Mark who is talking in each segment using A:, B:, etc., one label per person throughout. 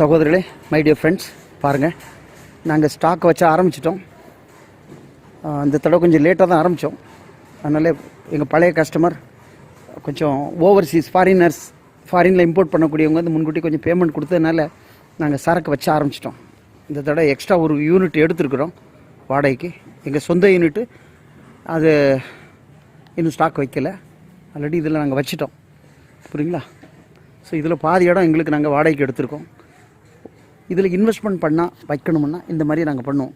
A: சகோதரர்களே, my dear friends, பாருங்கள், நாங்கள் ஸ்டாக் வச்ச ஆரம்பிச்சிட்டோம். இந்த தடவை கொஞ்சம் லேட்டாக தான் ஆரம்பித்தோம். அதனால் எங்கள் பழைய கஸ்டமர் கொஞ்சம் ஓவர்சீஸ் ஃபாரினில் இம்போர்ட் பண்ணக்கூடியவங்க வந்து முன்கூட்டி கொஞ்சம் பேமெண்ட் கொடுத்ததுனால நாங்கள் சரக்கு வச்ச ஆரம்பிச்சிட்டோம். இந்த தடவை எக்ஸ்ட்ரா ஒரு யூனிட் எடுத்துருக்குறோம் வாடகைக்கு. எங்கள் சொந்த யூனிட்டு, அது இன்னும் ஸ்டாக் வைக்கலை. ஆல்ரெடி இதில் நாங்கள் வச்சிட்டோம், புரியுங்களா? ஸோ இதில் பாதி இடம் எங்களுக்கு நாங்கள் வாடகைக்கு எடுத்திருக்கோம். இதில் இன்வெஸ்ட்மெண்ட் பண்ணால் வைக்கணுமுன்னா இந்த மாதிரி நாங்கள் பண்ணுவோம்.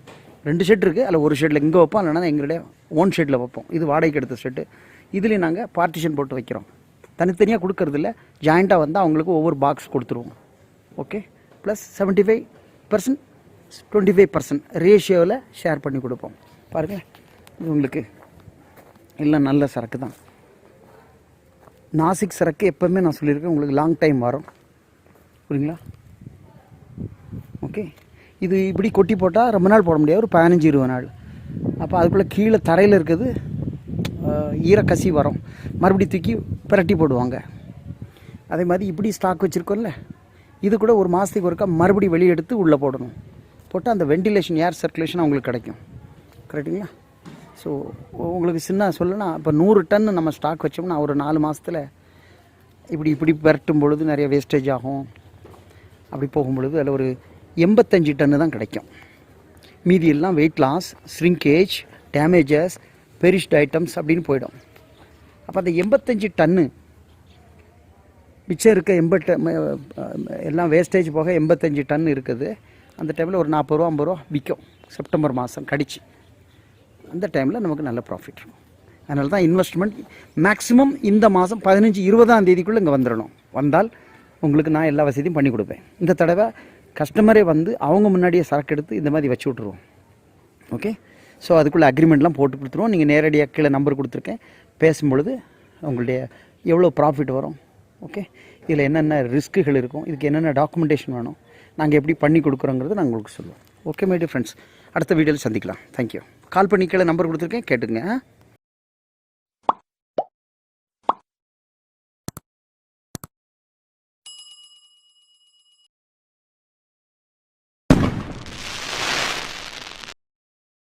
A: 2 ஷெட் இருக்குது, அதில் ஒரு ஷெட்டில் இங்கே வைப்போம், இல்லைனா எங்களுடைய ஓன் ஷெட்டில் வைப்போம். இது வாடகைக்கு எடுத்த ஷெட்டு. இதுலேயும் நாங்கள் பார்ட்டிஷன் போட்டு வைக்கிறோம். தனித்தனியாக கொடுக்கறதில்ல, ஜாயிண்ட்டாக வந்தால் அவங்களுக்கு ஒவ்வொரு பாக்ஸ் கொடுத்துருவோம். ஓகே, ப்ளஸ் 75% 25% ரேஷியோவில் ஷேர் பண்ணி கொடுப்போம். பாருங்கள், இது உங்களுக்கு எல்லாம் நல்ல சரக்கு தான். நாசிக் சரக்கு எப்போவுமே நான் சொல்லியிருக்கேன், உங்களுக்கு லாங் டைம் வரும், புரியுங்களா? ஓகே, இது இப்படி கொட்டி போட்டால் ரொம்ப நாள் போட முடியாது, ஒரு 15-20 நாள். அப்போ அதுக்குள்ளே கீழே தரையில் இருக்கிறது ஈரக்கசி வரும், மறுபடி தூக்கி பிரட்டி போடுவாங்க. அதே மாதிரி இப்படி ஸ்டாக் வச்சுருக்கோம்ல, இது கூட ஒரு மாதத்துக்கு ஒருக்கா மறுபடி வெளியே எடுத்து உள்ளே போடணும். போட்டால் அந்த வெண்டிலேஷன், ஏர் சர்க்குலேஷன் அவங்களுக்கு கிடைக்கும். கரெக்டுங்களா? ஸோ உங்களுக்கு சின்ன சொல்லணும்னா, இப்போ 100 டன் நம்ம ஸ்டாக் வச்சோம்னா ஒரு 4 மாதத்தில் இப்படி பெரட்டும் பொழுது நிறைய வேஸ்டேஜ் ஆகும். அப்படி போகும்பொழுது அதில் ஒரு 85 டன்னு தான் கிடைக்கும். மீதி எல்லாம் weight loss, shrinkage, damages, perished items அப்படின்னு போயிடும். அப்போ அந்த 85 டன்னு மிச்சம் இருக்க 80 எல்லாம் வேஸ்டேஜ் போக 85 டன் இருக்குது. அந்த டைமில் ஒரு 40 ரூபா 50 ரூபா விற்கும். செப்டம்பர் மாதம் கடிச்சு அந்த டைமில் நமக்கு நல்ல ப்ராஃபிட் இருக்கும். அதனால தான் இன்வெஸ்ட்மெண்ட் மேக்ஸிமம் இந்த மாதம் 15-20ஆம் தேதிக்குள்ளே இங்கே வந்துடணும். வந்தால் உங்களுக்கு நான் எல்லா வசதியும் பண்ணி கொடுப்பேன். இந்த தடவை கஸ்டமரே வந்து அவங்க முன்னாடியே சரக்கு எடுத்து இந்த மாதிரி வச்சு விட்ருவோம். ஓகே, ஸோ அதுக்குள்ளே அக்ரிமெண்ட்லாம் போட்டு கொடுத்துருவோம். நீங்கள் நேரடியாக கீழே நம்பர் கொடுத்துருக்கேன், பேசும்பொழுது உங்களுடைய எவ்வளோ ப்ராஃபிட் வரும், ஓகே, இதில் என்னென்ன ரிஸ்க்குகள் இருக்கும், இதுக்கு என்னென்ன டாக்குமெண்டேஷன் வேணும், நாங்கள் எப்படி பண்ணி கொடுக்குறோங்கிறது நான் உங்களுக்கு சொல்லுவோம். ஓகே மை டியர் ஃப்ரெண்ட்ஸ், அடுத்த வீடியோவில் சந்திக்கலாம். தேங்க்யூ. கால் பண்ணி கீழே நம்பர் கொடுத்துருக்கேன், கேட்டுங்க.